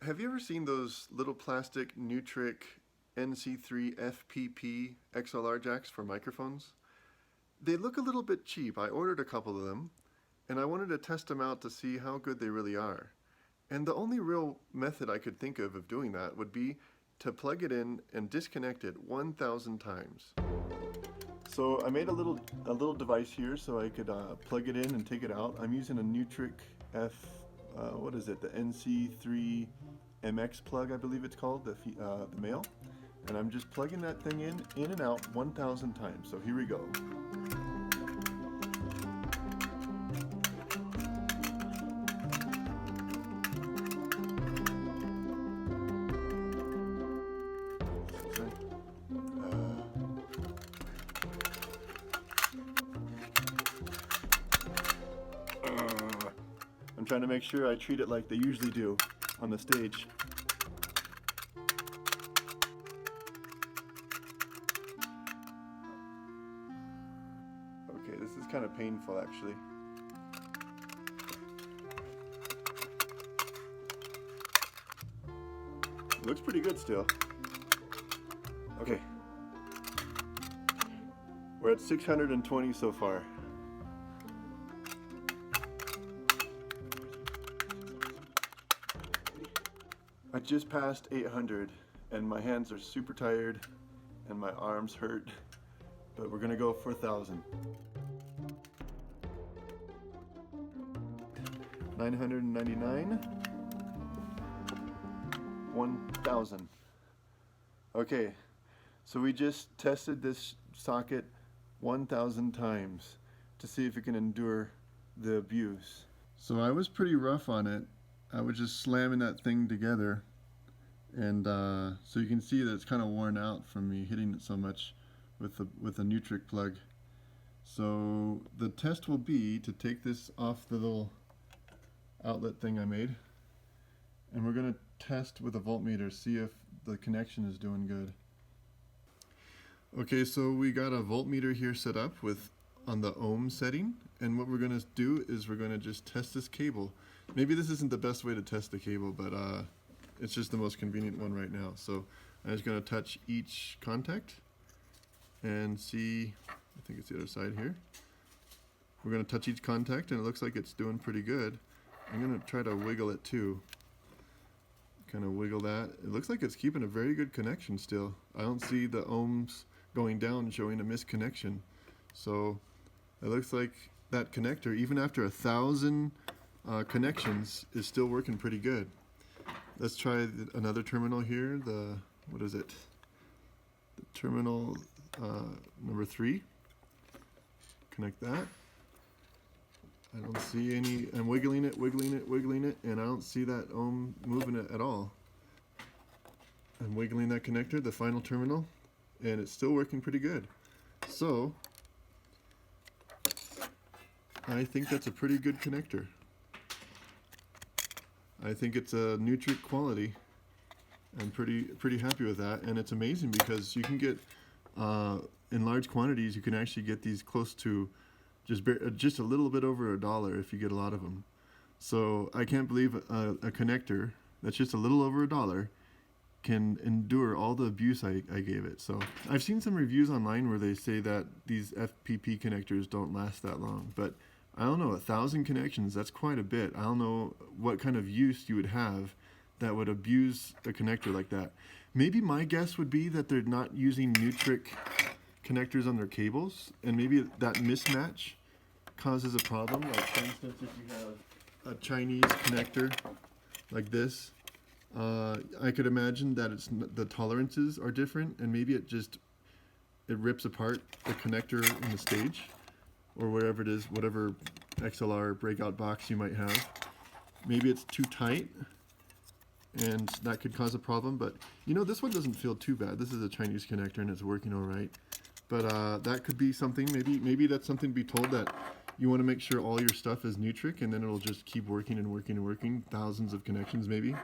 Have you ever seen those little plastic Neutrik NC3FPP XLR jacks for microphones? They look a little bit cheap. I ordered a couple of them and I wanted to test them out to see how good they really are. And the only real method I could think of doing that would be to plug it in and disconnect it 1,000 times. So I made a little device here so I could plug it in and take it out. I'm using a Neutrik the NC3 MX plug, I believe it's called, the male. And I'm just plugging that thing in and out 1,000 times. So here we go. I'm trying to make sure I treat it like they usually do on the stage. Okay, this is kind of painful actually. It looks pretty good still. Okay. We're at 620 so far. I just passed 800 and my hands are super tired and my arms hurt, but we're gonna go for 1,000. 999, 1,000. Okay, so we just tested this socket 1,000 times to see if it can endure the abuse. So I was pretty rough on it. I was just slamming that thing together, and so you can see that it's kind of worn out from me hitting it so much with the Neutrik plug. So the test will be to take this off the little outlet thing I made, and we're going to test with a voltmeter, see if the connection is doing good. Okay, so we got a voltmeter here set up on the ohm setting, and what we're going to do is we're going to just test this cable. Maybe this isn't the best way to test the cable, but it's just the most convenient one right now. So I'm just going to touch each contact and see, I think it's the other side here. We're going to touch each contact and it looks like it's doing pretty good. I'm going to try to wiggle it too. Kind of wiggle that. It looks like it's keeping a very good connection still. I don't see the ohms going down showing a misconnection. So it looks like that connector, even after 1,000 connections, is still working pretty good. Let's try another terminal here. What is it? The terminal number 3. Connect that. I don't see any. I'm wiggling it, and I don't see that ohm moving it at all. I'm wiggling that connector, the final terminal, and it's still working pretty good. So I think that's a pretty good connector. I think it's a Neutrik quality. I'm pretty happy with that, and it's amazing because you can get in large quantities. You can actually get these close to just a little bit over $1 if you get a lot of them. So I can't believe a connector that's just a little over $1 can endure all the abuse I gave it. So I've seen some reviews online where they say that these FPP connectors don't last that long, but I don't know, 1,000 connections, that's quite a bit. I don't know what kind of use you would have that would abuse a connector like that. Maybe my guess would be that they're not using Neutrik connectors on their cables, and maybe that mismatch causes a problem. Like for instance, if you have a Chinese connector like this, I could imagine that the tolerances are different, and maybe it rips apart the connector in the stage, or wherever it is, whatever XLR breakout box you might have. Maybe it's too tight, and that could cause a problem. But you know, this one doesn't feel too bad. This is a Chinese connector and it's working all right. But that could be something. Maybe that's something to be told, that you want to make sure all your stuff is Neutrik, and then it'll just keep working and working and working. Thousands of connections maybe.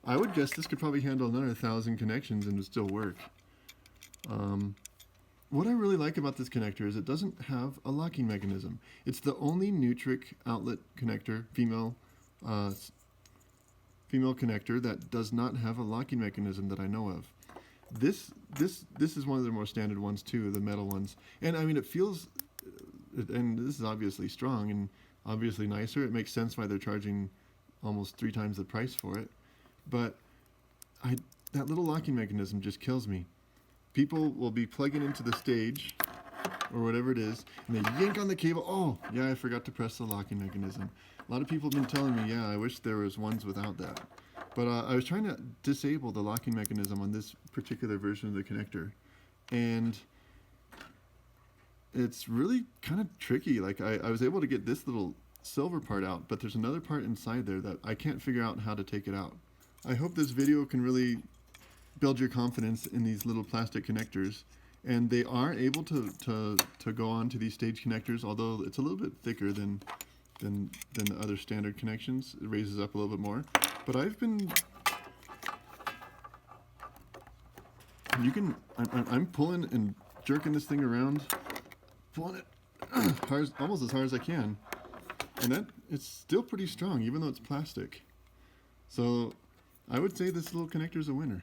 I would guess this could probably handle another 1,000 connections and would still work. What I really like about this connector is it doesn't have a locking mechanism. It's the only Neutrik outlet connector, female female connector that does not have a locking mechanism that I know of. This is one of the more standard ones too, the metal ones. And I mean, it feels, and this is obviously strong and obviously nicer. It makes sense why they're charging almost 3 times the price for it. But that little locking mechanism just kills me. People will be plugging into the stage or whatever it is, and they yank on the cable. Oh, yeah, I forgot to press the locking mechanism. A lot of people have been telling me, yeah, I wish there was ones without that. But I was trying to disable the locking mechanism on this particular version of the connector, and it's really kind of tricky. Like I was able to get this little silver part out, but there's another part inside there that I can't figure out how to take it out. I hope this video can really build your confidence in these little plastic connectors. And they are able to go on to these stage connectors, although it's a little bit thicker than the other standard connections. It raises up a little bit more. But I'm pulling and jerking this thing around, pulling it almost as hard as I can. And it's still pretty strong, even though it's plastic. So I would say this little connector is a winner.